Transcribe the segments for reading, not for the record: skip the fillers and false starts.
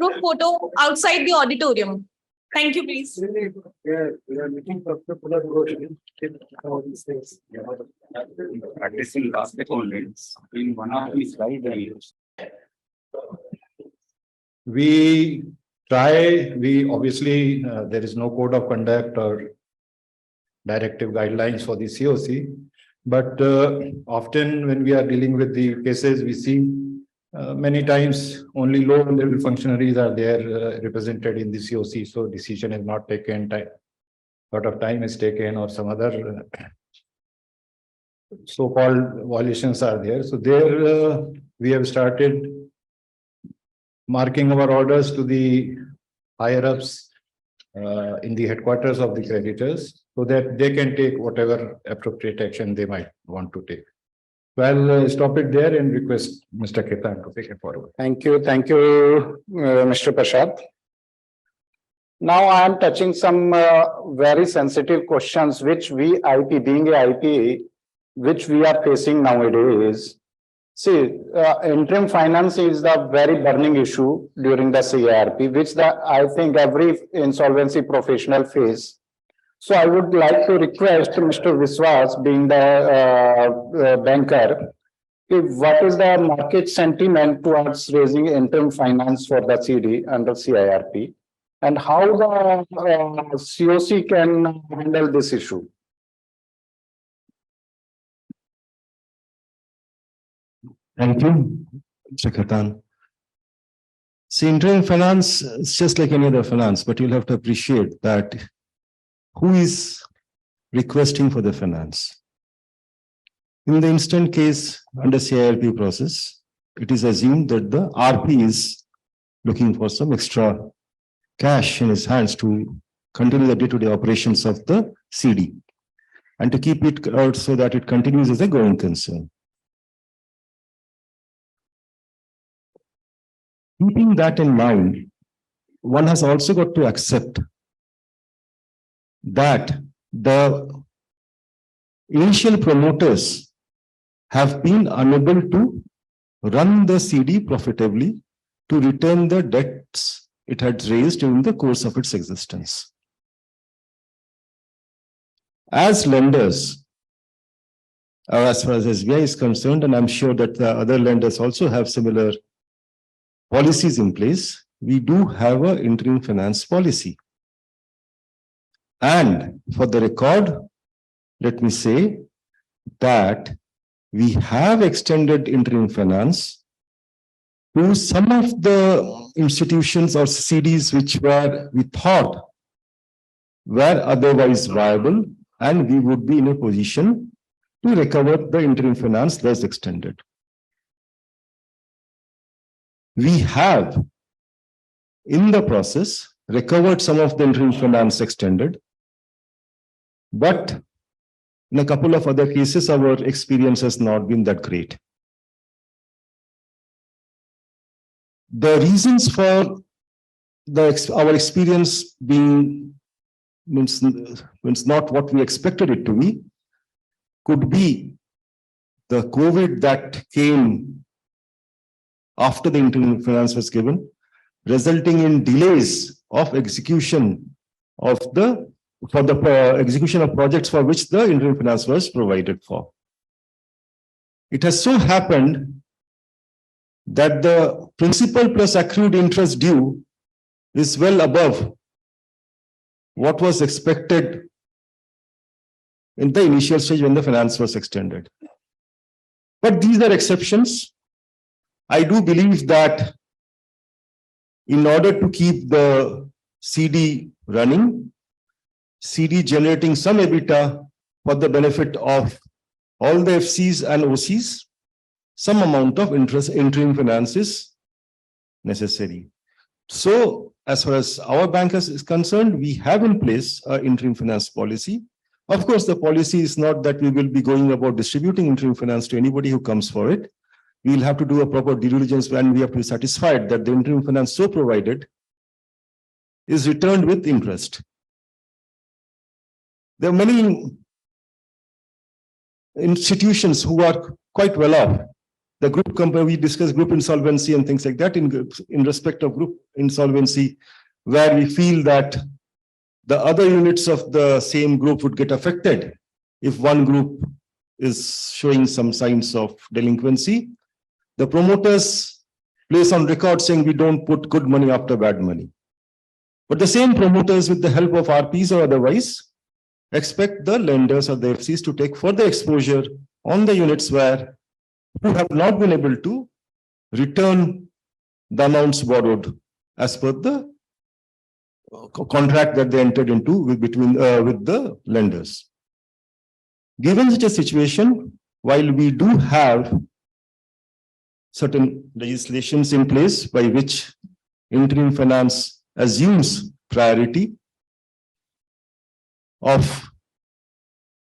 group photo outside the auditorium. Thank you, please. Practicing basketball in one of these slides. We try, we obviously, there is no code of conduct or directive guidelines for the COC, but often when we are dealing with the cases, we see many times only low level functionaries are there represented in the COC, so decision is not taken, lot of time is taken, or some other so-called violations are there. So there we have started marking our orders to the higher ups in the headquarters of the creditors, so that they can take whatever appropriate action they might want to take. So I'll stop it there and request Mr. Khetan to take it forward. Thank you, Mr. Prasad. Now I am touching some very sensitive questions which we IP, being a IP, which we are facing nowadays. See, interim finance is the very burning issue during the CIRP, which I think every insolvency professional face. So I would like to request Mr. Biswas, being the banker, what is the market sentiment towards raising interim finance for the CD under CIRP, and how the COC can handle this issue? Thank you, Mr. Khetan. See, interim finance is just like any other finance, but you'll have to appreciate that who is requesting for the finance. In the instant case under CIRP process, it is assumed that the RP is looking for some extra cash in his hands to continue the day-to-day operations of the CD and to keep it out so that it continues as a going concern. Keeping that in mind, one has also got to accept that the initial promoters have been unable to run the CD profitably to return the debts it had raised during the course of its existence. As lenders, as far as SBI is concerned, and I'm sure that the other lenders also have similar policies in place, we do have an interim finance policy. And for the record, let me say that we have extended interim finance to some of the institutions or CDs which we thought were otherwise viable, and we would be in a position to recover the interim finance thus extended. We have, in the process, recovered some of the interim finance extended, but in a couple of other cases, our experience has not been that great. The reasons for our experience being means not what we expected it to be could be the COVID that came after the interim finance was given, resulting in delays of execution of execution of projects for which the interim finance was provided for. It has so happened that the principal plus accrued interest due is well above what was expected in the initial stage when the finance was extended. But these are exceptions. I do believe that in order to keep the CD running, CD generating some EBITDA for the benefit of all the FCs and OCs, some amount of interim finance is necessary. So, as far as our bank is concerned, we have in place an interim finance policy. Of course, the policy is not that we will be going about distributing interim finance to anybody who comes for it. We will have to do a proper due diligence, and we have to be satisfied that the interim finance so provided is returned with interest. There are many institutions who are quite well off the group company, we discussed group insolvency and things like that in respect of group insolvency, where we feel that the other units of the same group would get affected if one group is showing some signs of delinquency. The promoters place on record saying we don't put good money after bad money. But the same promoters, with the help of RPs or otherwise, expect the lenders or the FCs to take further exposure on the units who have not been able to return the amounts borrowed as per the contract that they entered into with the lenders. Given such a situation, while we do have certain legislations in place by which interim finance assumes priority of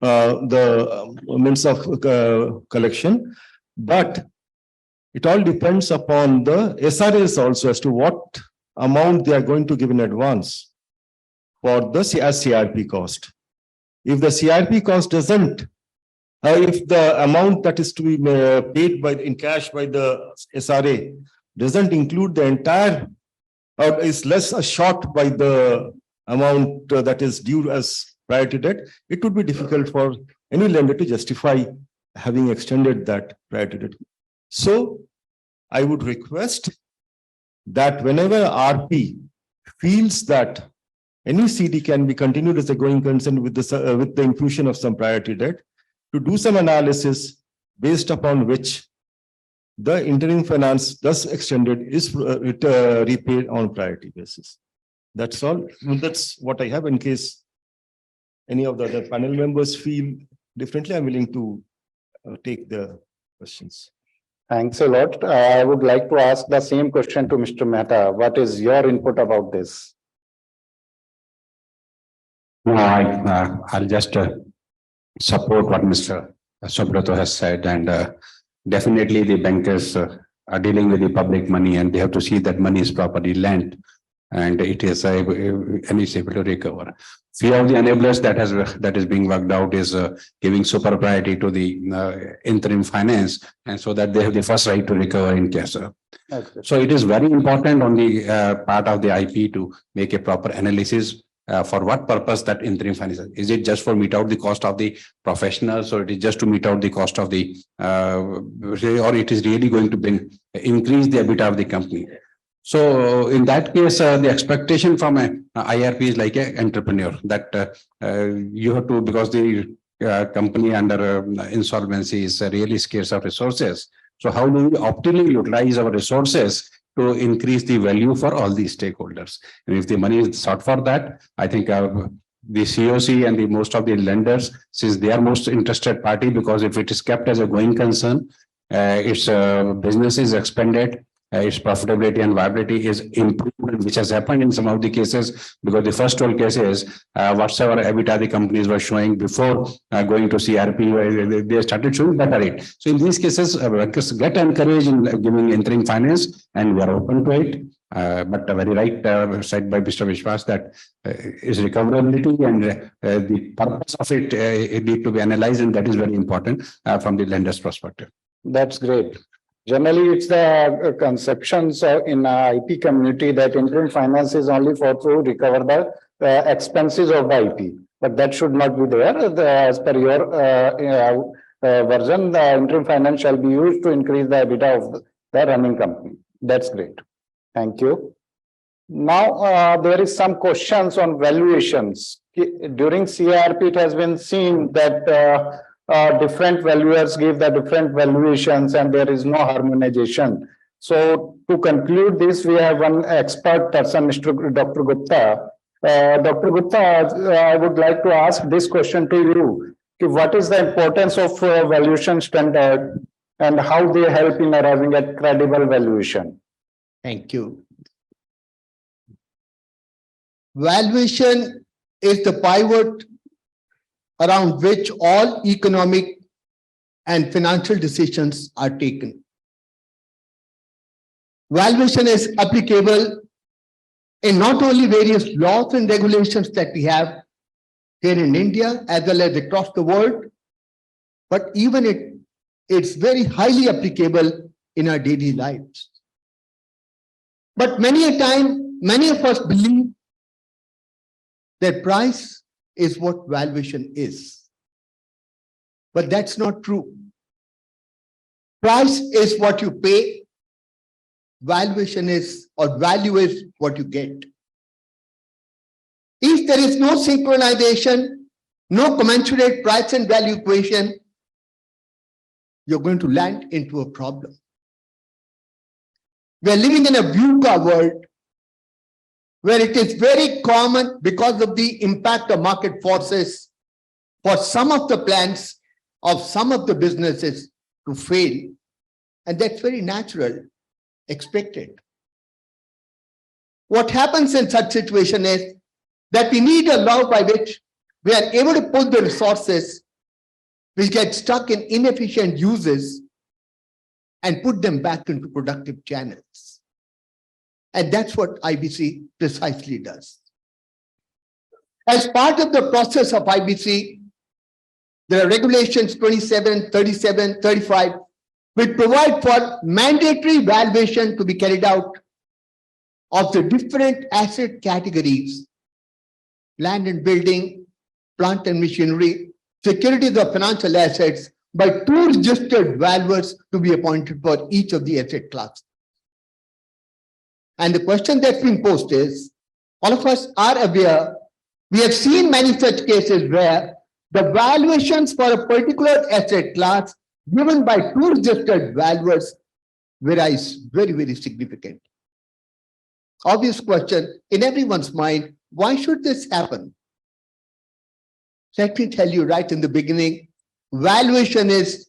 the means of collection, but it all depends upon the SRAs also as to what amount they are going to give in advance for the CRP cost. If the CRP cost doesn't, if the amount that is to be paid in cash by the SRA doesn't include the entire, or is less short by the amount that is due as priority debt, it would be difficult for any lender to justify having extended that priority debt. So I would request that whenever RP feels that any CD can be continued as a going concern with the infusion of some priority debt, to do some analysis based upon which the interim finance thus extended is repaid on priority basis. That's all. That's what I have. In case any of the other panel members feel differently, I'm willing to take the questions. Thanks a lot. I would like to ask the same question to Mr. Mehta. What is your input about this? No, I'll just support what Mr. Subrata has said, and definitely the bankers are dealing with the public money, and they have to see that money is properly lent, and it is able to recover. Few of the enablers that is being worked out is giving super priority to the interim finance, and so that they have the first right to recover in case. Okay. So it is very important on the part of the IP to make a proper analysis. For what purpose that interim finance? Is it just for meet out the cost of the professionals, or it is just to meet out the cost of the, or it is really going to increase the EBITDA of the company? So in that case, the expectation from an IRP is like an entrepreneur that you have to, because the company under insolvency is really scarce of resources. So how do we optimally utilize our resources to increase the value for all these stakeholders? And if the money is sought for that, I think the COC and the most of the lenders, since they are most interested party, because if it is kept as a going concern, its business is expanded, its profitability and viability is improved, which has happened in some of the cases, because the first 12 cases, whatsoever EBITDA the companies were showing before going to CRP, they started showing better rate. So in these cases, bankers get encouraged in giving interim finance, and we are open to it. But very right said by Mr. Biswas that is recoverability and the purpose of it need to be analyzed, and that is very important from the lender's perspective. That's great. Generally, it's the conceptions in IP community that interim finance is only for to recover the expenses of the IP, but that should not be there. As per your version, the interim finance shall be used to increase the EBITDA of the running company. That's great. Thank you. Now, there is some questions on valuations. During CRP, it has been seen that different valuers give the different valuations and there is no harmonization. So to conclude this, we have one expert person, Dr. Gupta. Dr. Gupta, I would like to ask this question to you. What is the importance of valuation standard and how they help in arriving at credible valuation? Thank you. Valuation is the pivot around which all economic and financial decisions are taken. Valuation is applicable in not only various laws and regulations that we have here in India as well as across the world, but even it It's very highly applicable in our daily lives. But many a time, many of us believe that price is what valuation is. But that's not true. Price is what you pay. Valuation is, or value is what you get. If there is no synchronization, no commensurate price and value equation, you're going to land into a problem. We are living in a VUCA world where it is very common because of the impact of market forces for some of the plans of some of the businesses to fail. And that's very natural, expected. What happens in such situation is that we need a law by which we are able to pull the resources which get stuck in inefficient uses and put them back into productive channels. And that's what IBC precisely does. As part of the process of IBC, there are regulations 27, 37, 35, which provide for mandatory valuation to be carried out of the different asset categories: land and building, plant and machinery, securities of financial assets, by 2 registered valuers to be appointed for each of the asset classes. And the question that's been posed is, all of us are aware, we have seen many such cases where the valuations for a particular asset class given by 2 registered valuers varies very, very significant. Obvious question in everyone's mind, why should this happen? Let me tell you right in the beginning, valuation is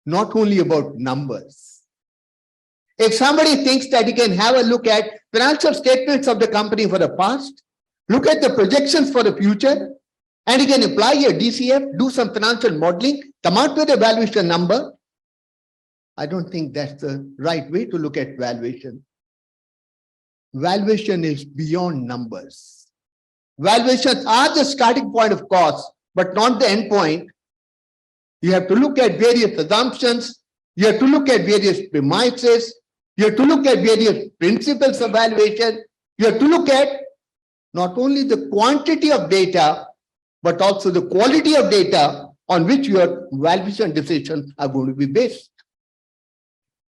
not only about numbers. If somebody thinks that he can have a look at financial statements of the company for the past, look at the projections for the future, and he can apply a DCF, do some financial modeling, come out with a valuation number, I don't think that's the right way to look at valuation. Valuation is beyond numbers. Valuations are the starting point of cost, but not the end point. You have to look at various assumptions. You have to look at various premises. You have to look at various principles of valuation. You have to look at not only the quantity of data, but also the quality of data on which your valuation decisions are going to be based.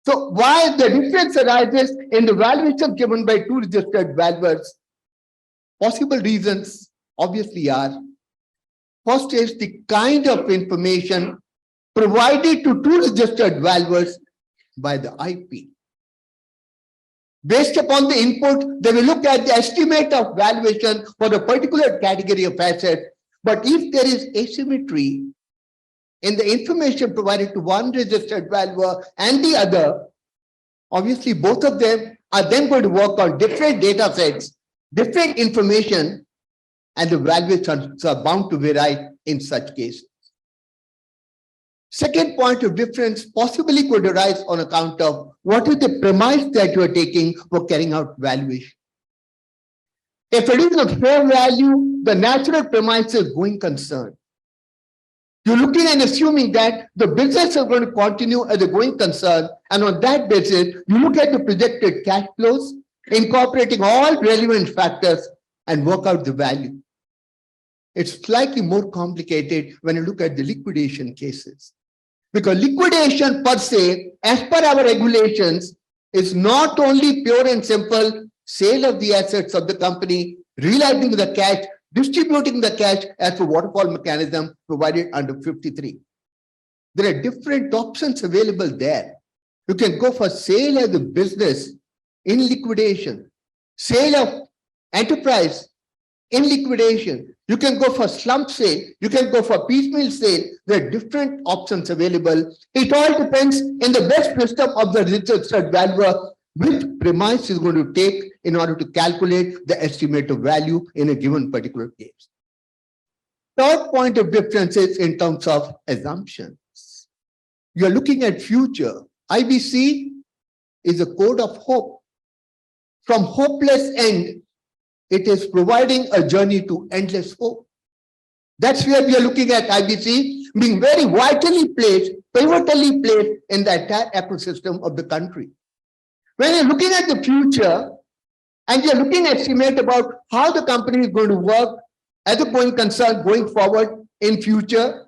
So why the difference arises in the valuation given by 2 registered valuers? Possible reasons obviously are, first is the kind of information provided to 2 registered valuers by the IP. Based upon the input, they will look at the estimate of valuation for a particular category of asset. But if there is asymmetry in the information provided to one registered valuer and the other, obviously both of them are then going to work on different data sets, different information, and the valuations are bound to vary in such cases. Second point of difference possibly could arise on account of what is the premise that you are taking for carrying out valuation. If it is a fair value, the natural premise is going concern. You're looking and assuming that the business is going to continue as a going concern, and on that basis, you look at the projected cash flows, incorporating all relevant factors and work out the value. It's slightly more complicated when you look at the liquidation cases. Because liquidation per se, as per our regulations, is not only pure and simple sale of the assets of the company, realizing the cash, distributing the cash as a waterfall mechanism provided under 53. There are different options available there. You can go for sale as a business in liquidation, sale of enterprise in liquidation. You can go for slump sale. You can go for piecemeal sale. There are different options available. It all depends in the best wisdom of the registered valuer which premise is going to take in order to calculate the estimate of value in a given particular case. Third point of difference is in terms of assumptions. You are looking at future. IBC is a code of hope. From hopeless end, it is providing a journey to endless hope. That's where we are looking at IBC. being very vitally placed, pivotally placed in the entire ecosystem of the country. When you're looking at the future and you're looking at estimate about how the company is going to work as a going concern going forward in future,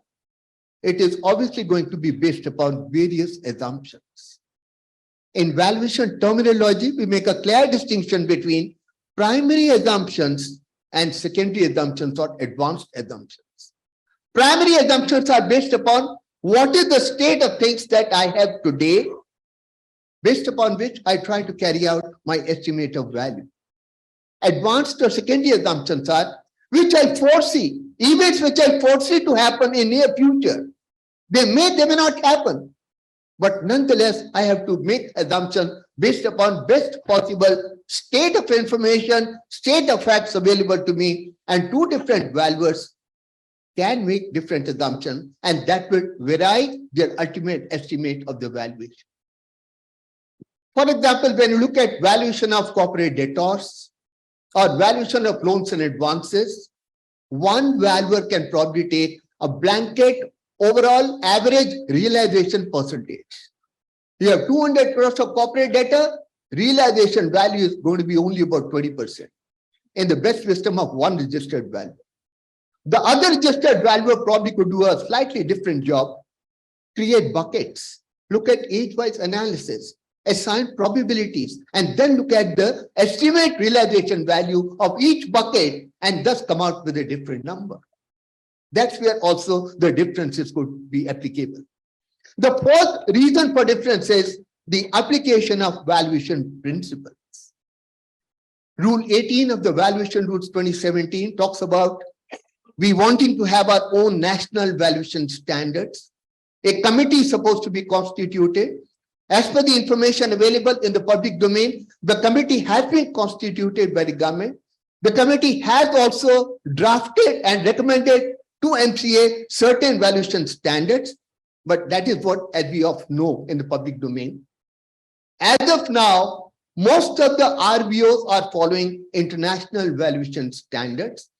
it is obviously going to be based upon various assumptions. In valuation terminology, we make a clear distinction between primary assumptions and secondary assumptions or advanced assumptions. Primary assumptions are based upon what is the state of things that I have today, based upon which I try to carry out my estimate of value. Advanced or secondary assumptions are which I foresee, events which I foresee to happen in near future. They may not happen, but nonetheless, I have to make assumptions based upon best possible state of information, state of facts available to me, and two different valuers can make different assumptions, and that will vary their ultimate estimate of the valuation. For example, when you look at valuation of corporate debtors or valuation of loans and advances, one valuer can probably take a blanket overall average realization percentage. You have 200 crores of corporate debtor, realization value is going to be only about 20% in the best wisdom of one registered value. The other registered valuer probably could do a slightly different job, create buckets, look at age-wise analysis, assign probabilities, and then look at the estimate realization value of each bucket and thus come out with a different number. That's where also the differences could be applicable. The fourth reason for difference is the application of valuation principles. Rule 18 of the Valuation Rules 2017 talks about we wanting to have our own national valuation standards. A committee is supposed to be constituted. As per the information available in the public domain, the committee has been constituted by the government. The committee has also drafted and recommended to MCA certain valuation standards, but that is what, as we all know, in the public domain. As of now, most of the RVOs are following international valuation standards.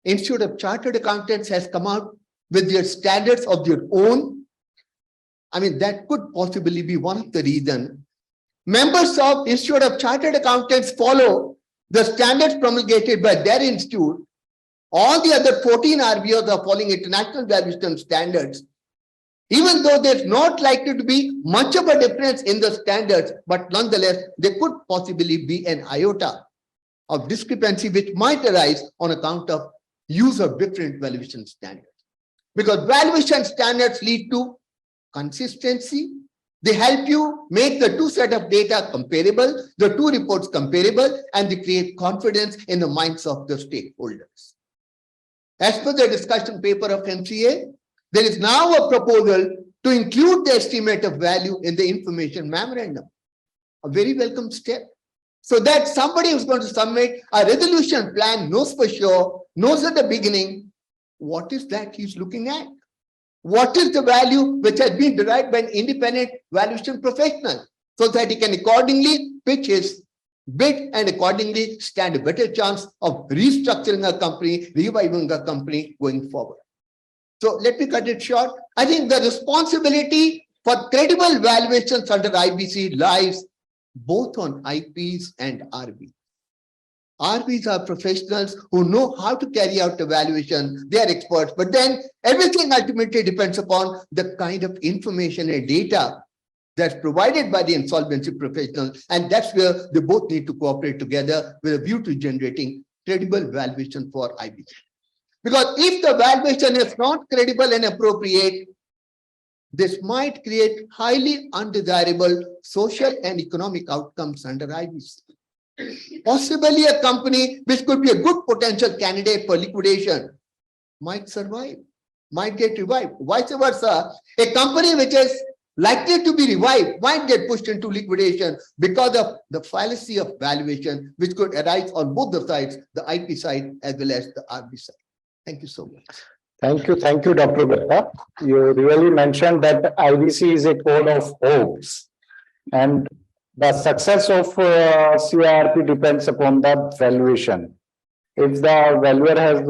Institute of Chartered Accountants has come out with their standards of their own. I mean, that could possibly be one of the reasons. Members of Institute of Chartered Accountants follow the standards promulgated by their institute. All the other 14 RVOs are following international valuation standards. Even though there's not likely to be much of a difference in the standards, but nonetheless, there could possibly be an iota of discrepancy which might arise on account of use of different valuation standards. Because valuation standards lead to consistency. They help you make the two set of data comparable, the two reports comparable, and they create confidence in the minds of the stakeholders. As per the discussion paper of MCA, there is now a proposal to include the estimate of value in the information memorandum. A very welcome step. So that somebody who's going to submit a resolution plan knows for sure, knows at the beginning, what is that he's looking at? What is the value which has been derived by an independent valuation professional, so that he can accordingly pitch his bid and accordingly stand a better chance of restructuring a company, reviving a company going forward. So let me cut it short. I think the responsibility for credible valuations under IBC lies both on IPs and RBs. RBs are professionals who know how to carry out evaluation. They are experts, but then everything ultimately depends upon the kind of information and data that's provided by the insolvency professional. And that's where they both need to cooperate together with a view to generating credible valuation for IBC. Because if the valuation is not credible and appropriate, this might create highly undesirable social and economic outcomes under IBC. Possibly a company which could be a good potential candidate for liquidation might survive, might get revived. Vice versa, a company which is likely to be revived might get pushed into liquidation because of the fallacy of valuation, which could arise on both the sides, the IP side as well as the RB side. Thank you so much. Thank you, Dr. Gupta. You really mentioned that IBC is a code of hopes, and the success of CRP depends upon the valuation. If the valuer has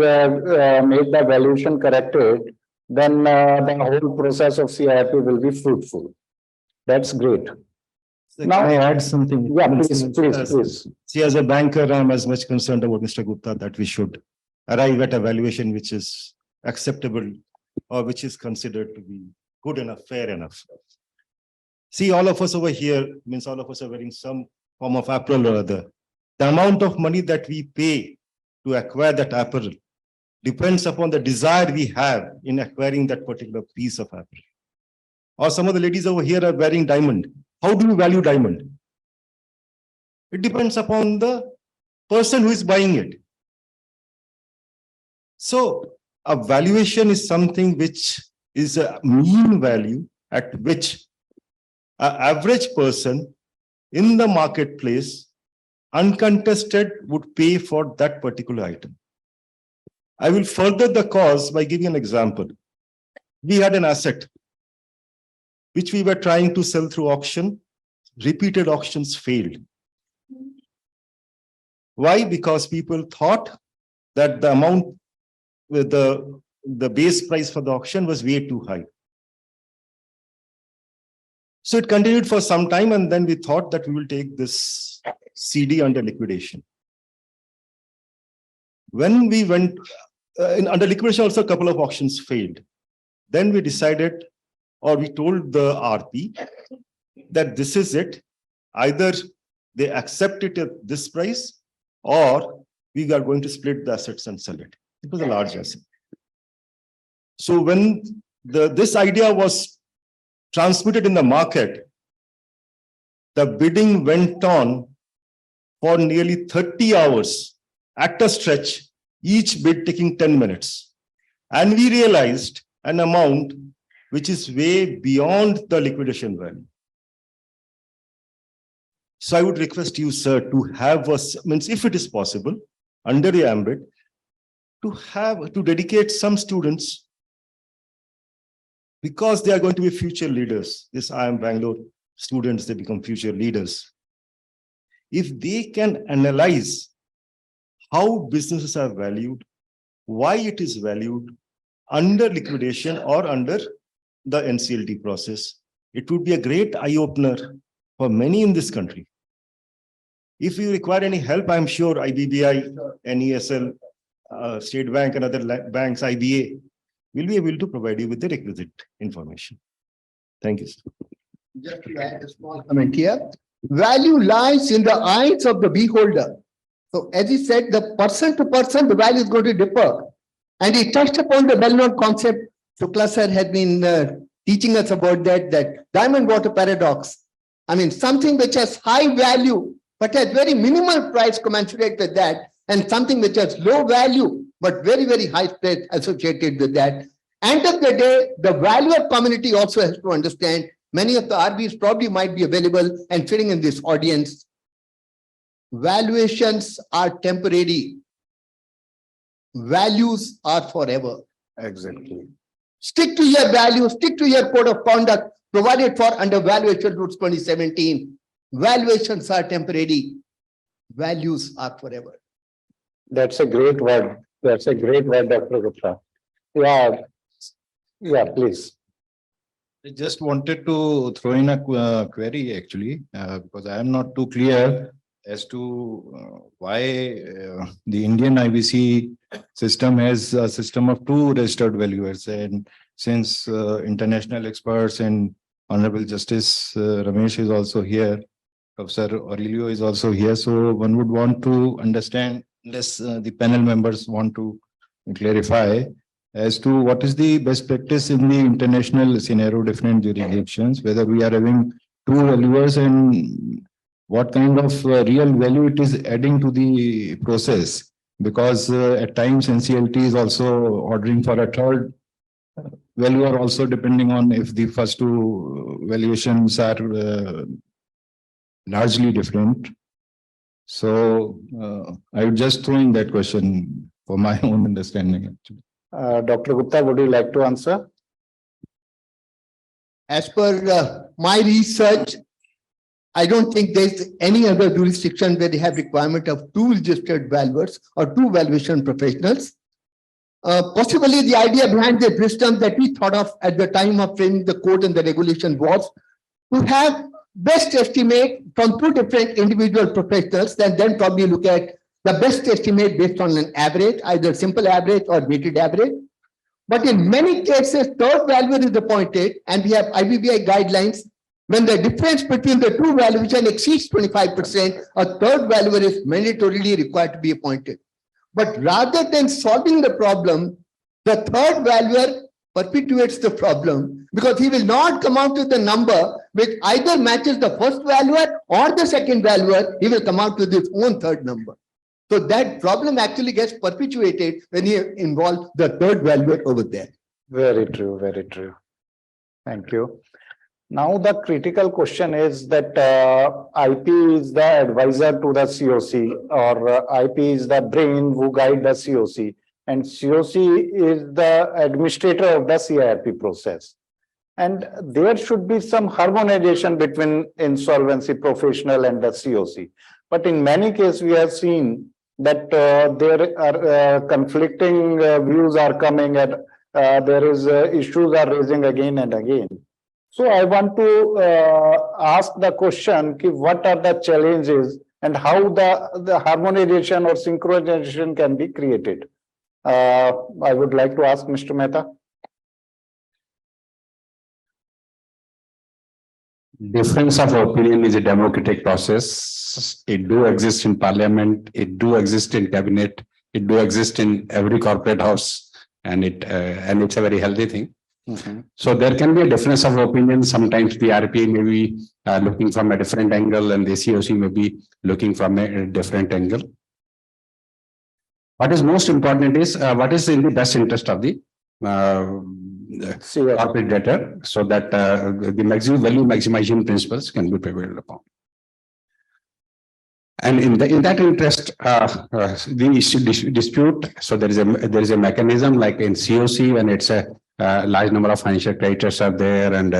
made the valuation corrected, then the whole process of CIP will be fruitful. That's great. Now- Can I add something? Yeah, please. See, as a banker, I'm as much concerned about Mr. Gupta that we should arrive at a valuation which is acceptable or which is considered to be good enough, fair enough. See, all of us over here, means all of us are wearing some form of apparel or other. The amount of money that we pay to acquire that apparel depends upon the desire we have in acquiring that particular piece of apparel. Or some of the ladies over here are wearing diamond. How do you value diamond? It depends upon the person who is buying it. So a valuation is something which is a mean value at which an average person in the marketplace, uncontested, would pay for that particular item. I will further the cause by giving an example. We had an asset which we were trying to sell through auction. Repeated auctions failed. Why? Because people thought that the amount with the base price for the auction was way too high. So it continued for some time, and then we thought that we will take this CD under liquidation. When we went under liquidation, also a couple of auctions failed. Then we decided, or we told the RP that this is it. Either they accept it at this price, or we are going to split the assets and sell it. It was a large asset. So when this idea was transmitted in the market, the bidding went on for nearly 30 hours at a stretch, each bid taking 10 minutes. And we realized an amount which is way beyond the liquidation value. So I would request you, sir, to have means if it is possible, under the ambit, to dedicate some students, because they are going to be future leaders. This IIM Bangalore students, they become future leaders. If they can analyze how businesses are valued, why it is valued under liquidation or under the NCLT process, it would be a great eye-opener for many in this country. If you require any help, I'm sure IBBI, NESL, State Bank and other banks, IBA, will be able to provide you with the requisite information. Thank you, sir. Just to add a small comment here. Value lies in the eyes of the beholder. So as he said, the person to person, the value is going to differ. And he touched upon the well-known concept. Shukla sir had been teaching us about that diamond water paradox. I mean, something which has high value, but has very minimal price commensurate with that, and something which has low value, but very, very high price associated with that. End of the day, the valuer community also has to understand. Many of the RBs probably might be available and fitting in this audience. Valuations are temporary. Values are forever. Exactly. Stick to your values, stick to your code of conduct provided for under Valuation Rules 2017. Valuations are temporary. Values are forever. That's a great word. That's a great word, Dr. Gupta. Yeah, please. I just wanted to throw in a query actually, because I am not too clear as to why the Indian IBC system has a system of two registered valuers, and since international experts and Honorable Justice Ramesh is also here, Professor Aurelio is also here, so one would want to understand, unless the panel members want to clarify as to what is the best practice in the international scenario, different jurisdictions, whether we are having two valuers and what kind of real value it is adding to the process. Because at times NCLT is also ordering for a third valuer also, depending on if the first two valuations are largely different. So I would just throw in that question for my own understanding actually. Dr. Gupta, would you like to answer? As per my research, I don't think there's any other jurisdiction where they have requirement of two registered valuers or two valuation professionals. Possibly the idea behind the system that we thought of at the time of framing the code and the regulation was to have best estimate from two different individual professionals and then probably look at the best estimate based on an average, either simple average or weighted average. But in many cases, third valuer is appointed, and we have IBBI guidelines. When the difference between the two valuation exceeds 25%, a third valuer is mandatorily required to be appointed. But rather than solving the problem, the third valuer perpetuates the problem because he will not come out with the number which either matches the first valuer or the second valuer. He will come out with his own third number. So that problem actually gets perpetuated when you involve the third valuer over there. Very true, very true. Thank you. Now the critical question is that IP is the advisor to the COC, or IP is the brain who guide the COC, and COC is the administrator of the CIRP process. And there should be some harmonization between insolvency professional and the COC. But in many cases, we have seen that there are conflicting views are coming, and there is issues are raising again and again. So I want to ask the question, what are the challenges and how the harmonization or synchronization can be created? I would like to ask Mr. Mehta. Difference of opinion is a democratic process. It do exist in parliament, it do exist in cabinet, it do exist in every corporate house, and it's a very healthy thing. So there can be a difference of opinion. Sometimes the RP may be looking from a different angle and the COC may be looking from a different angle. What is most important is what is in the best interest of the corporate debtor, so that the maximum value maximization principles can be prevailed upon. And in that interest, the dispute. So there is a mechanism like in COC when it's a large number of financial creditors are there, and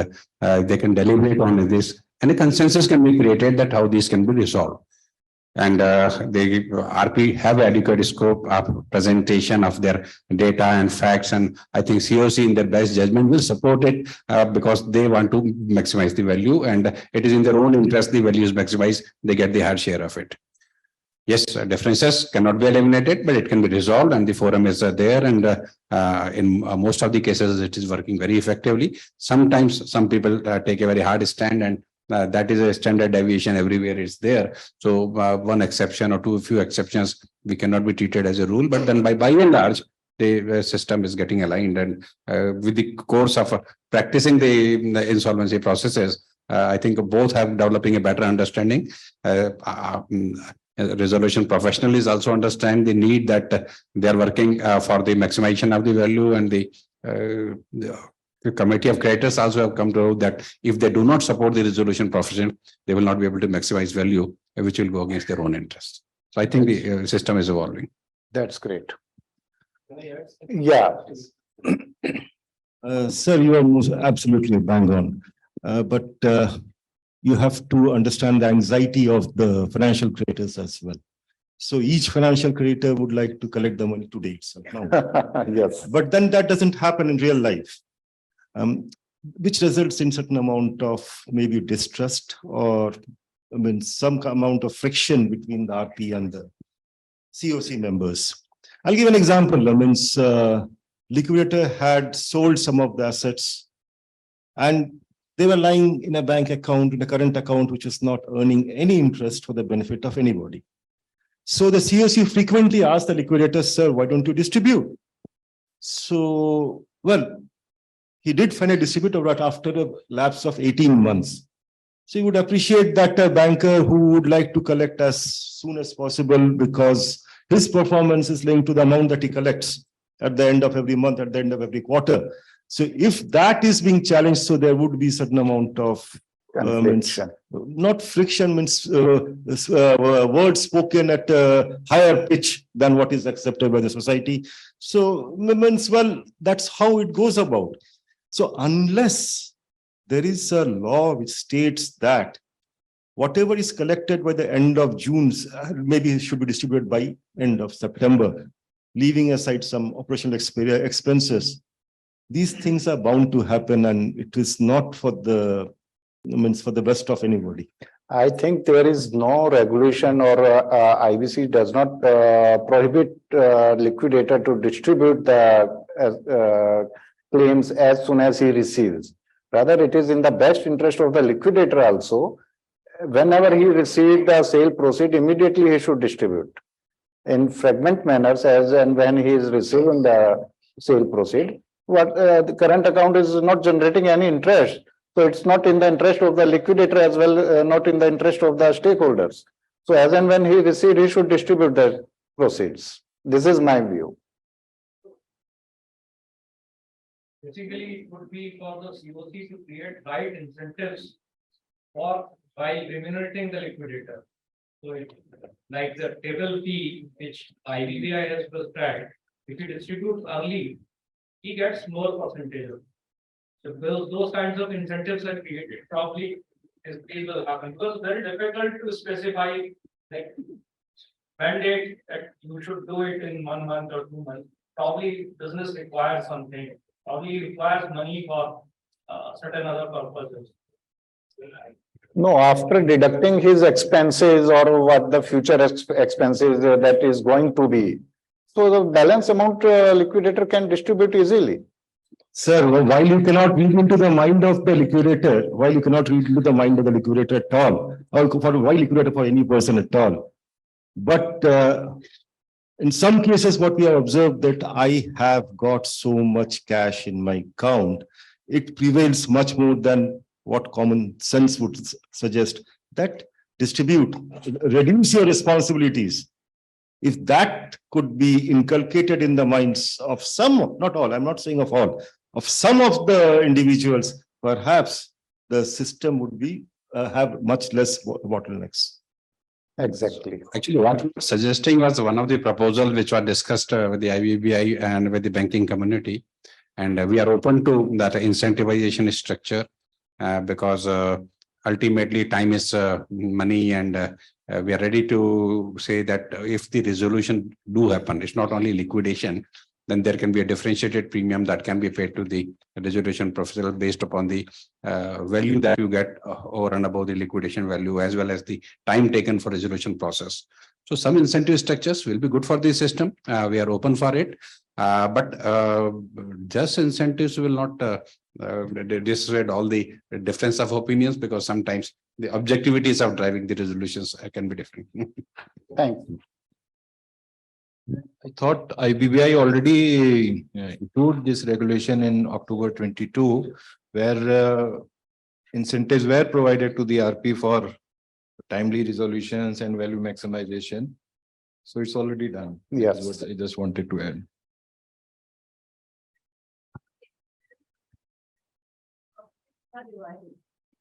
they can deliberate on this, and a consensus can be created that how these can be resolved. And the RP have adequate scope of presentation of their data and facts, and I think COC in their best judgment will support it because they want to maximize the value, and it is in their own interest the value is maximized, they get the hard share of it. Yes, differences cannot be eliminated, but it can be resolved, and the forum is there, and in most of the cases it is working very effectively. Sometimes some people take a very hard stand, and that is a standard deviation everywhere is there. So one exception or few exceptions, we cannot be treated as a rule, but then by and large, the system is getting aligned, and with the course of practicing the insolvency processes, I think both have developing a better understanding. Resolution professionals also understand the need that they are working for the maximization of the value, and the committee of creditors also have come to know that if they do not support the resolution profession, they will not be able to maximize value, which will go against their own interests. So I think the system is evolving. That's great. Yeah. Sir, you are absolutely bang on. But you have to understand the anxiety of the financial creditors as well. So each financial creditor would like to collect the money today itself. Yes. But then that doesn't happen in real life, which results in certain amount of maybe distrust, or some amount of friction between the RP and the COC members. I'll give an example. Liquidator had sold some of the assets, and they were lying in a bank account, in a current account, which is not earning any interest for the benefit of anybody. So the COC frequently asked the liquidator, sir, why don't you distribute? So, well, he did finally distribute after a lapse of 18 months. So you would appreciate that a banker who would like to collect as soon as possible, because his performance is linked to the amount that he collects at the end of every month, at the end of every quarter. So if that is being challenged, so there would be certain amount of not friction, words spoken at a higher pitch than what is accepted by the society. So well, that's how it goes about. So unless there is a law which states that whatever is collected by the end of June, maybe it should be distributed by end of September, leaving aside some operational expenses, these things are bound to happen, and it is not for the, means for the best of anybody. I think there is no regulation or IBC does not prohibit liquidator to distribute the claims as soon as he receives. Rather, it is in the best interest of the liquidator also. Whenever he received the sale proceed, immediately he should distribute in fragment manners as and when he is receiving the sale proceed. What the current account is not generating any interest. So it's not in the interest of the liquidator as well, not in the interest of the stakeholders. So as and when he received, he should distribute the proceeds. This is my view. Basically, it would be for the COC to create right incentives for by remunerating the liquidator. So it, like the table fee which IBBI has prescribed, if he distributes early, he gets more percentage. So those kinds of incentives are created, probably this will happen, because it's very difficult to specify like mandate that you should do it in 1 month or 2 months. Probably business requires something, probably requires money for certain other purposes. No, after deducting his expenses or what the future expenses that is going to be. So the balance amount liquidator can distribute easily. Sir, while you cannot read into the mind of the liquidator, while you cannot read into the mind of the liquidator at all, or for why liquidator for any person at all. But in some cases, what we have observed that I have got so much cash in my account, it prevails much more than what common sense would suggest, that distribute, reduce your responsibilities. If that could be inculcated in the minds of some, not all, I'm not saying of all, of some of the individuals, perhaps the system would be have much less bottlenecks. Exactly. Actually, what we were suggesting was one of the proposals which were discussed with the IBBI and with the banking community. And we are open to that incentivization structure because ultimately time is money, and we are ready to say that if the resolution do happen, it's not only liquidation, then there can be a differentiated premium that can be paid to the resolution professional based upon the value that you get over and above the liquidation value, as well as the time taken for resolution process. So some incentive structures will be good for the system. We are open for it. But just incentives will not dissuade all the difference of opinions, because sometimes the objectivities of driving the resolutions can be different. Thank you. I thought IBBI already included this regulation in October 22, where incentives were provided to the RP for timely resolutions and value maximization. So it's already done. Yes. That's what I just wanted to add.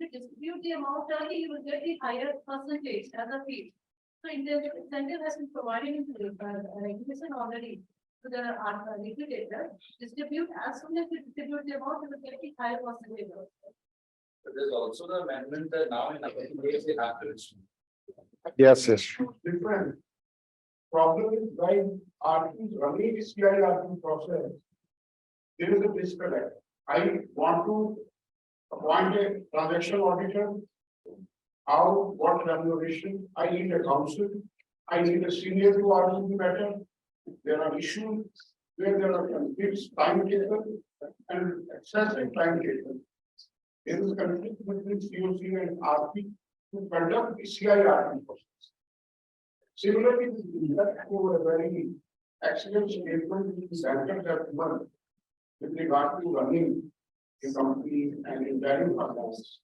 To distribute the amount early, you will get the higher percentage as a fee. So incentive has been provided in the regulation already to the liquidator. Distribute as soon as you distribute the amount, you will get the higher percentage. But there's also the amendment that now in upcoming days they have to distribute. Yes, yes. Different. Problem is when RP running this RP process, there is a disconnect. I want to appoint a transaction auditor. How, what remuneration? I need a counsel. I need a senior to argue the matter. There are issues where there are conflicts, time taken and excessive time taken. There is conflict between COC and RP to conduct the CIRP process. Similarly, over a very excellent statement which the bankers have given with regard to running a company and in value finance.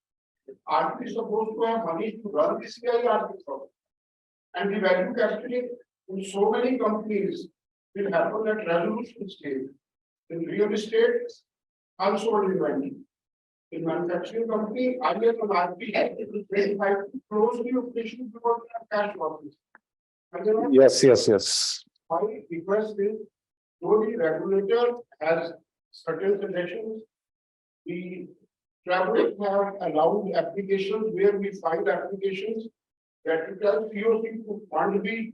RP is supposed to have money to run the CIRP process. And the value cascading in so many companies will happen at resolution stage. In real estate, unsold inventory. In manufacturing company, I get an RP have to close the operation because they have cash losses. Yes. My request is, though the regulator has certain suggestions, the travelers have allowed applications where we find applications that you tell COC to fund the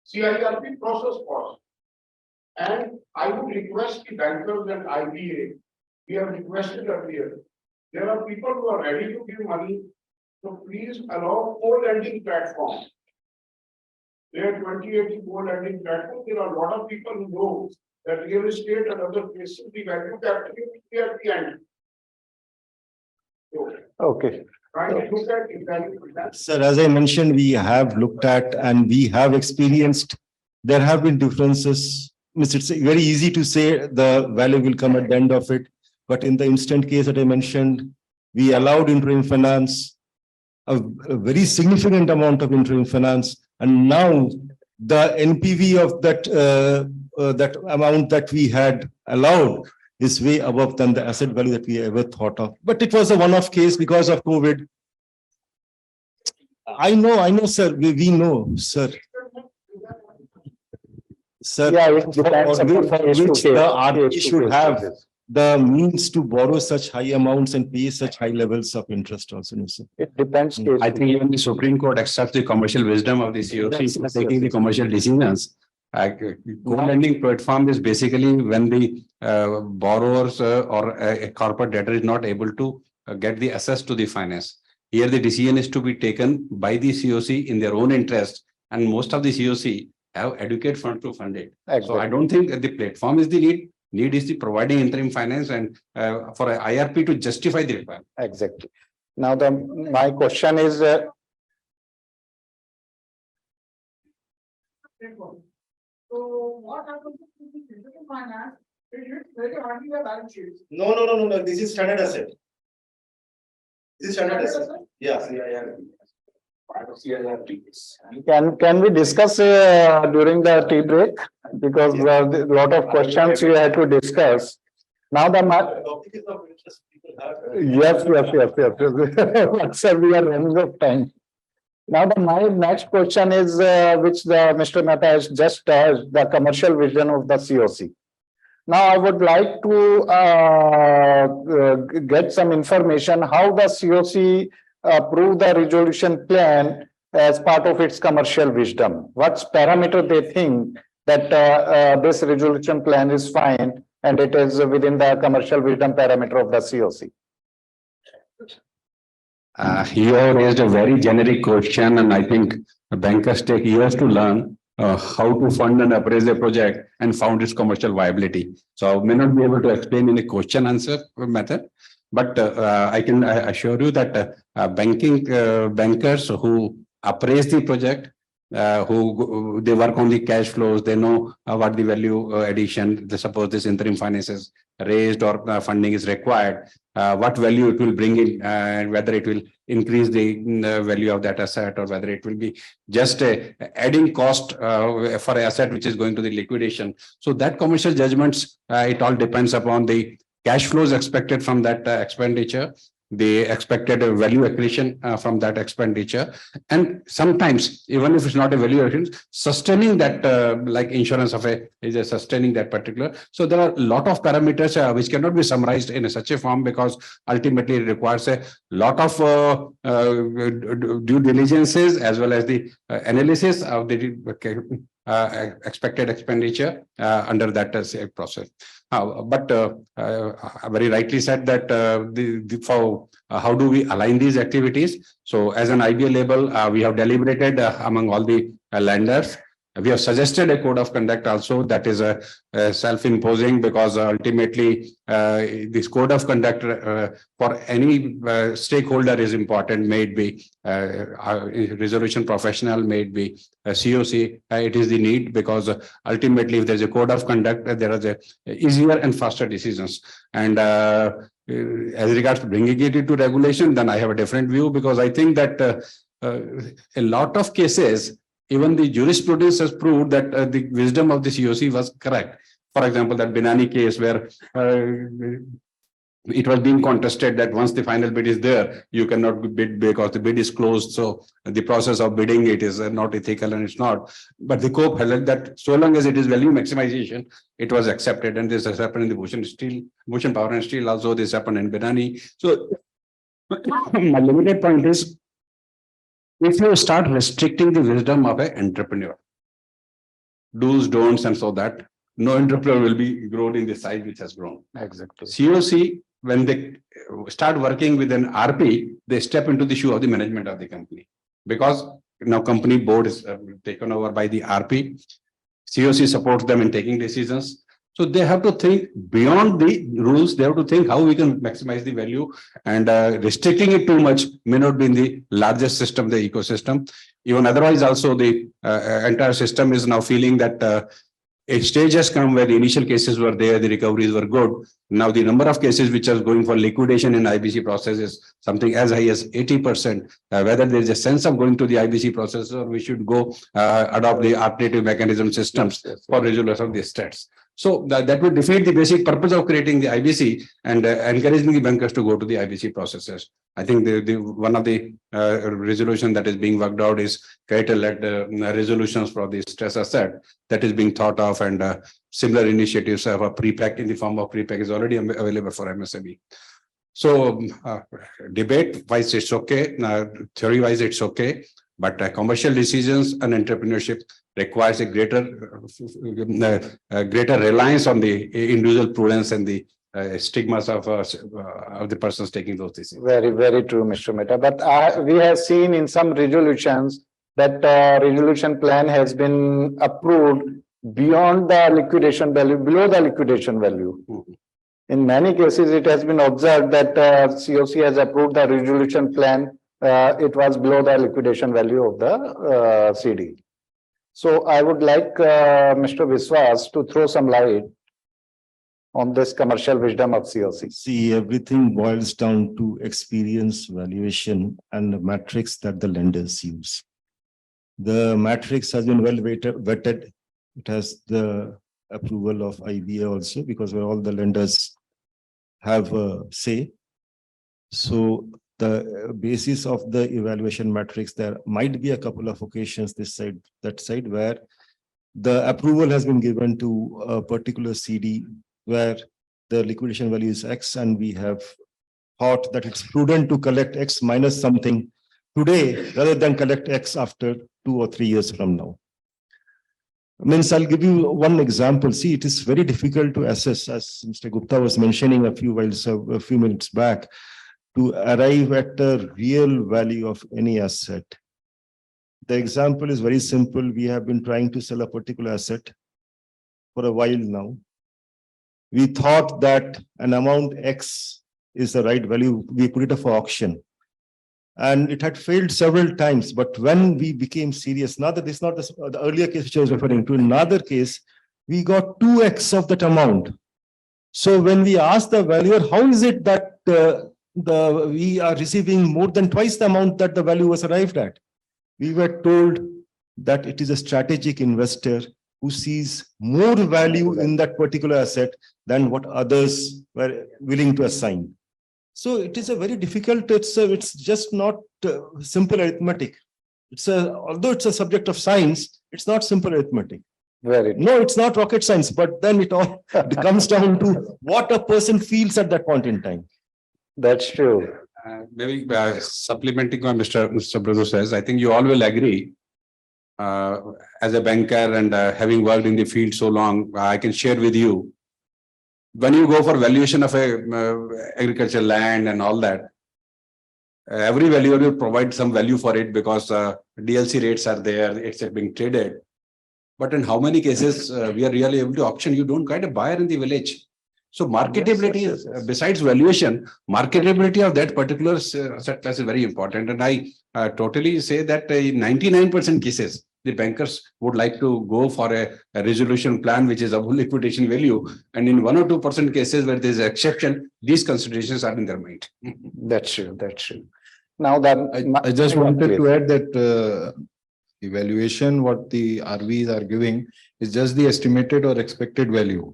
CIRP process cost. And I would request the bankers and IBA, we have requested earlier, there are people who are ready to give money, so please allow co-lending platform. There are 28 co-lending platforms, there are a lot of people who know that real estate and other places, the value capturing will be at the end. So, Okay. try to look at it, that. Sir, as I mentioned, we have looked at and we have experienced, there have been differences. It's very easy to say the value will come at the end of it. But in the instant case that I mentioned, we allowed interim finance, a very significant amount of interim finance. And now the NPV of that amount that we had allowed is way above than the asset value that we ever thought of. But it was a one-off case because of COVID. I know, sir. We know, sir. Sir, Yeah, it depends for upon case to which case, the RP case to should case have basis. the means to borrow such high amounts and pay such high levels of interest also, no, sir. It depends. case I to think even the Supreme Court accepts the commercial wisdom of the COC for taking the commercial decisions. Co-lending platform is basically when the borrowers or a corporate debtor is not able to get the access to the finance. Here the decision is to be taken by the COC in their own interest, and most of the COC have adequate fund to fund it. So I Exactly. don't think the platform is the need. Need is the providing interim finance and for a IRP to justify the requirement. Exactly. Now, my question is, So what happens to the physical finance? It is very hardly a balance sheet. No. This is standard asset. This is standard asset. Yes. can we discuss during the tea break? Because a lot of questions we had to discuss. Now yes. But sir, we are running out of time. Now my next question is, which the Mr. Mehta has just the commercial vision of the COC. Now I would like to get some information how the COC approved the resolution plan as part of its commercial wisdom. What parameter they think that this resolution plan is fine and it is within the commercial wisdom parameter of the COC. You have raised a very generic question, and I think bankers take years to learn how to fund and appraise a project and found its commercial viability. So I may not be able to explain in a question answer method, but I can assure you that bankers who appraise the project, who they work on the cash flows, they know what the value addition, suppose this interim finance is raised or funding is required, what value it will bring in, and whether it will increase the value of that asset or whether it will be just a adding cost for an asset which is going to the liquidation. So that commercial judgments, it all depends upon the cash flows expected from that expenditure, the expected value accretion from that expenditure, and sometimes even if it's not a value accretion, sustaining that like insurance of is a sustaining that particular. So there are a lot of parameters which cannot be summarized in such a form, because ultimately it requires a lot of due diligences as well as the analysis of the expected expenditure under that process. But very rightly said that for how do we align these activities? So as an IBA label, we have deliberated among all the lenders. We have suggested a code of conduct also that is self-imposing, because ultimately this code of conduct for any stakeholder is important, may it be resolution professional, may it be COC, it is the need, because ultimately if there's a code of conduct, there are the easier and faster decisions. And as regards to bringing it into regulation, then I have a different view, because I think that a lot of cases, even the jurisprudence has proved that the wisdom of the COC was correct. For example, that Binani case where it was being contested that once the final bid is there, you cannot bid because the bid is closed. So the process of bidding it is not ethical and it's not. But the court held that so long as it is value maximization, it was accepted. And this has happened in the Bhushan Power and Steel. Also, this happened in Binani. So my limited point is, if you start restricting the wisdom of an entrepreneur, do's, don'ts, and so that, no entrepreneur will be grown in the size which has grown. Exactly. COC, when they start working with an RP, they step into the shoe of the management of the company. Because now company board is taken over by the RP. COC supports them in taking decisions. So they have to think beyond the rules. They have to think how we can maximize the value, and restricting it too much may not be in the largest system, the ecosystem. Even otherwise also the entire system is now feeling that a stage has come where the initial cases were there, the recoveries were good. Now the number of cases which are going for liquidation in IBC process is something as high as 80%. Whether there is a sense of going to the IBC process, or we should go adopt the alternative mechanism systems for resolution of the stats. So that would defeat the basic purpose of creating the IBC and encouraging the bankers to go to the IBC processes. I think the one of the resolution that is being worked out is Khetan-led resolutions for the stress asset that is being thought of, and similar initiatives have a pre-pack in the form of pre-pack is already available for MSME. So debate wise it's okay, theory wise it's okay, but commercial decisions and entrepreneurship requires a greater reliance on the individual prudence and the stigmas of the persons taking those decisions. Very, very true, Mr. Mehta. But we have seen in some resolutions that resolution plan has been approved beyond the liquidation value, below the liquidation value. In many cases, it has been observed that COC has approved the resolution plan. It was below the liquidation value of the CD. So I would like Mr. Biswas to throw some light on this commercial wisdom of COC. See, everything boils down to experience, valuation, and the matrix that the lenders use. The matrix has been well vetted. It has the approval of IBA also, because where all the lenders have a say. So the basis of the evaluation matrix, there might be a couple of occasions this side, that side, where the approval has been given to a particular CD where the liquidation value is X, and we have thought that it's prudent to collect X minus something today rather than collect X after 2 or 3 years from now. Means I'll give you one example. See, it is very difficult to assess, as Mr. Gupta was mentioning a few minutes back, to arrive at the real value of any asset. The example is very simple. We have been trying to sell a particular asset for a while now. We thought that an amount X is the right value. We put it up for auction. And it had failed several times. But when we became serious, now that this is not the earlier case which I was referring to, in another case, we got 2X of that amount. So when we asked the valuer, how is it that we are receiving more than twice the amount that the value was arrived at? We were told that it is a strategic investor who sees more value in that particular asset than what others were willing to assign. So it is a very difficult, it's just not simple arithmetic. Although it's a subject of science, it's not simple arithmetic. No, it's not rocket science, but then it all comes down to what a person feels at that point in time. That's true. Maybe supplementing what Mr. Subrata says, I think you all will agree. As a banker and having worked in the field so long, I can share with you, when you go for valuation of a agricultural land and all that, every valuer will provide some value for it because DLC rates are there, it's being traded. But in how many cases we are really able to auction, you don't get a buyer in the village. So marketability, yes. Besides valuation, marketability of that particular asset class is very important. And I totally say that in 99% cases, the bankers would like to go for a resolution plan which is above liquidation value. And in 1 or 2% cases where there is an exception, these considerations are in their mind. That's true. That's true. Now that I just wanted to add that evaluation, what the RVs are giving is just the estimated or expected value.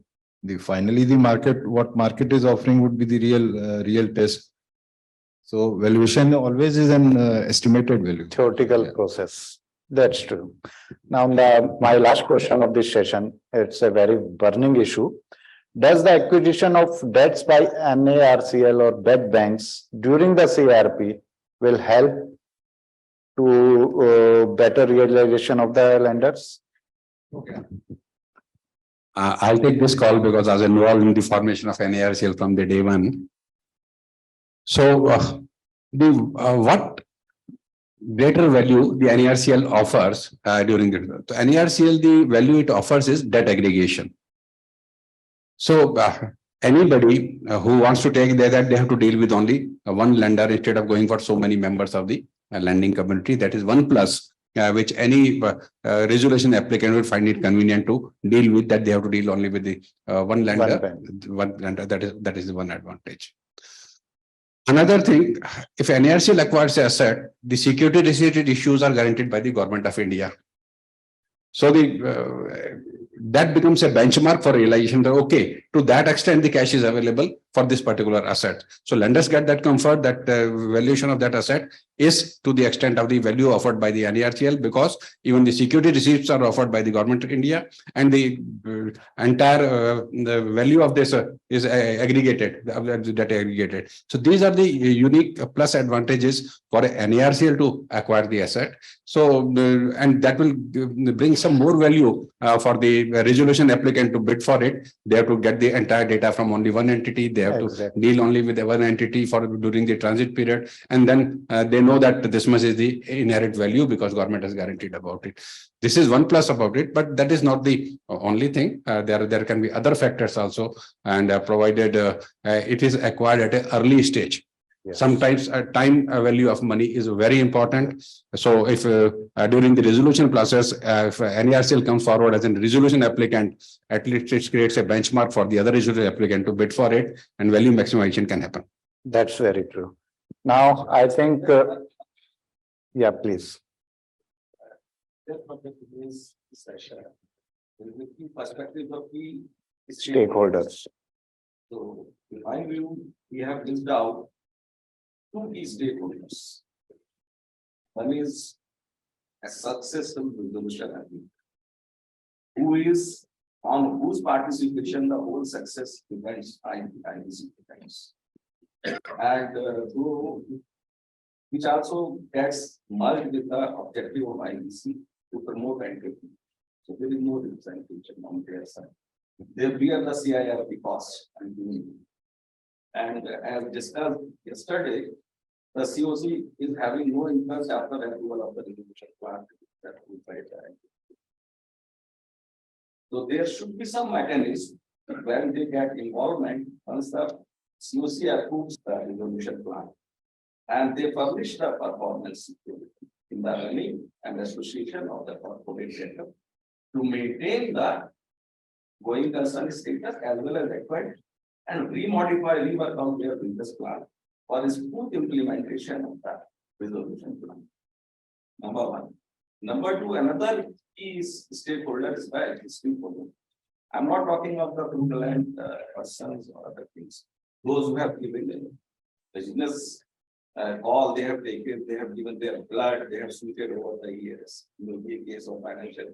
Finally, the market, what market is offering would be the real test. So valuation always is an estimated value. Theoretical process. That's true. Now, my last question of this session, it's a very burning issue. Does the acquisition of debts by NARCL or debt banks during the CRP will help to better realization of the lenders? Okay. I'll take this call because I was involved in the formation of NARCL from the day one. So, what greater value the NARCL offers during the NARCL, the value it offers is debt aggregation. So, anybody who wants to take that, they have to deal with only one lender instead of going for so many members of the lending community. That is one plus which any resolution applicant will find it convenient to deal with, that they have to deal only with the one lender. One lender, that is the one advantage. Another thing, if NARCL acquires the asset, the security related issues are guaranteed by the government of India. So that becomes a benchmark for realization that, okay, to that extent, the cash is available for this particular asset. So lenders get that comfort that valuation of that asset is to the extent of the value offered by the NARCL, because even the security receipts are offered by the government of India, and the entire the value of this is aggregated, that aggregated. So these are the unique plus advantages for NARCL to acquire the asset. So and that will bring some more value for the resolution applicant to bid for it. They have to get the entire data from only one entity. They have to deal only with one entity for during the transit period, and then they know that this much is the inherent value because government has guaranteed about it. This is one plus about it, but that is not the only thing. There can be other factors also, and provided it is acquired at an early stage. Yes. Sometimes time value of money is very important. So if during the resolution process, if NARCL comes forward as a resolution applicant, at least it creates a benchmark for the other resolution applicant to bid for it, and value maximization can happen. That's very true. Now, I think, yeah, please. Perspective of the Stakeholders. So, in my view, we have listed out two key stakeholders. One is a successful resolution agreement, who is on whose participation the whole success depends, IBC depends, and which also gets merged with the objective of IBC to promote entity. So there is no representation on their side. They bear the CIRP cost and as discussed yesterday, the COC is having no interest after approval of the resolution plan that we fight. So there should be some mechanism when they get involvement once the COC approves the resolution plan and they publish the performance in the running and association of the corporate sector to maintain the going concern status as well as required and rework out their business plan for smooth implementation of that resolution plan. Number one. Number two, another key stakeholder is by stakeholder. I'm not talking of the fraudulent persons or other things. Those who have given business call, they have taken, they have given their blood, they have sweated over the years. It will be a case of financial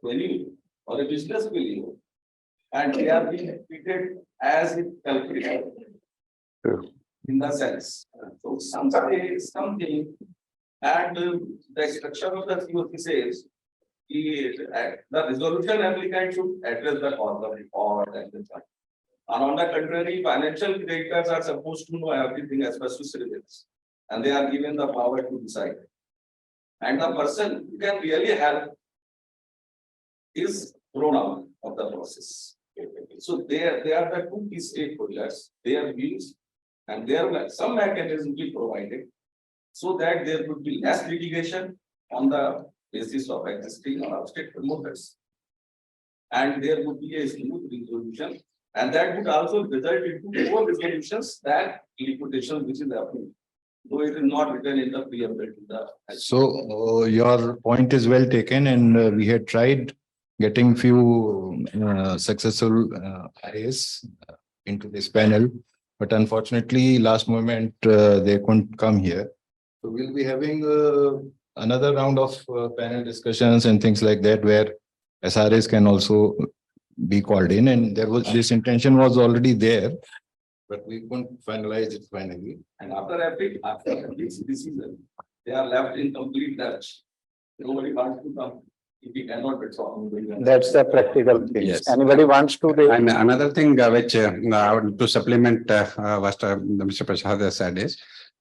value or a business value. And they are being treated as it calculated. In the sense, so something, and the structure of the COC says the resolution applicant should address the cause of report and the time. And on the contrary, financial creditors are supposed to know everything as per citizens, and they are given the power to decide. And the person who can really help is thrown out of the process. So they are the two key stakeholders. Their views and there some mechanism be provided so that there would be less litigation on the basis of existing or abstract promoters, and there would be a smooth resolution, and that would also result into more resolutions than liquidation which is happening, though it is not written in the preamble to the. So your point is well taken, and we had tried getting few successful IAs into this panel, but unfortunately last moment they couldn't come here. So we'll be having another round of panel discussions and things like that where SRAs can also be called in, and there was this intention was already there, but we couldn't finalize it finally. And after this decision, they are left in complete lurch. Nobody wants to come. If we cannot, it's all. That's the practical thing. Yes. Anybody wants to? And another thing which I would to supplement what Mr. Prasad has said is,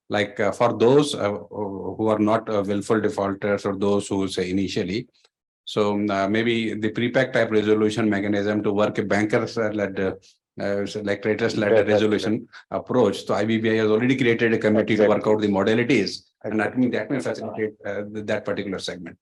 like for those who are not willful defaulters or those who say initially, so maybe the pre-pack type resolution mechanism to work a bankers led like creditors led resolution approach. So IBBI has already created a committee to work out the modalities, and I think that may facilitate that particular segment.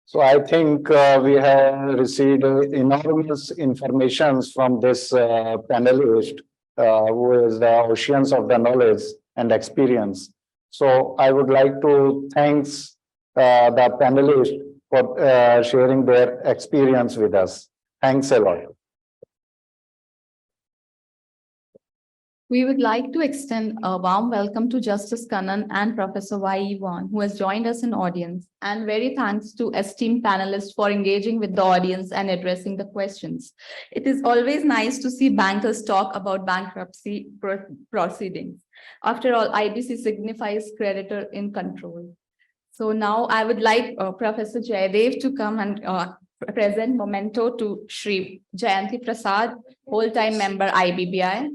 So I think we have received enormous informations from this panelist who is the oceans of the knowledge and experience. So I would like to thank the panelists for sharing their experience with us. Thanks a lot. We would like to extend a warm welcome to Justice Kannan and Professor Y. Vaughan, who has joined us in audience, and very thanks to esteemed panelists for engaging with the audience and addressing the questions. It is always nice to see bankers talk about bankruptcy proceedings. After all, IBC signifies creditor in control. So now I would like Professor Jayadev to come and present memento to Shri Jayanti Prasad, whole-time member IBBI.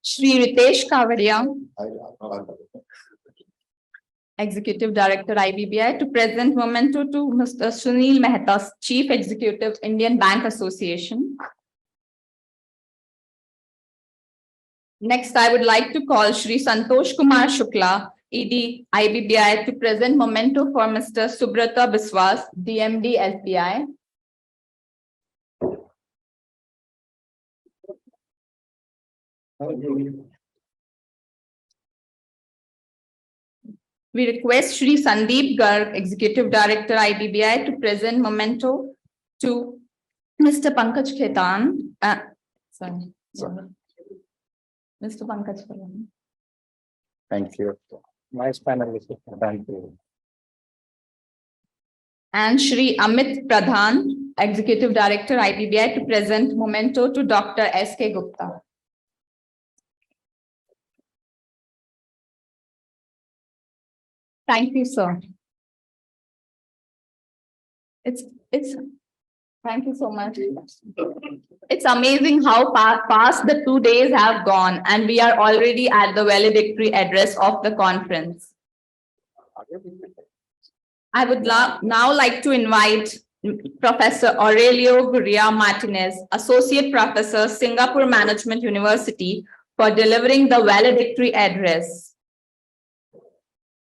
Shri Ritesh Kavadia, Executive Director IBBI, to present memento to Mr. Sunil Mehta, Chief Executive, Indian Bank Association. Next, I would like to call Shri Santosh Kumar Shukla, ED IBBI, to present memento for Mr. Subrata Biswas, DMD SBI. We request Shri Sandeep Garg, Executive Director IBBI, to present memento to Mr. Pankaj Khetan. Sorry. Mr. Pankaj Khetan. Thank you. Nice panelist. Thank you. And Shri Amit Pradhan, Executive Director IBBI, to present memento to Dr. S.K. Gupta. Thank you, sir. Thank you so much. It's amazing how fast the 2 days have gone, and we are already at the valedictory address of the conference. I would now like to invite Professor Aurelio Gurria Martinez, Associate Professor, Singapore Management University, for delivering the valedictory address.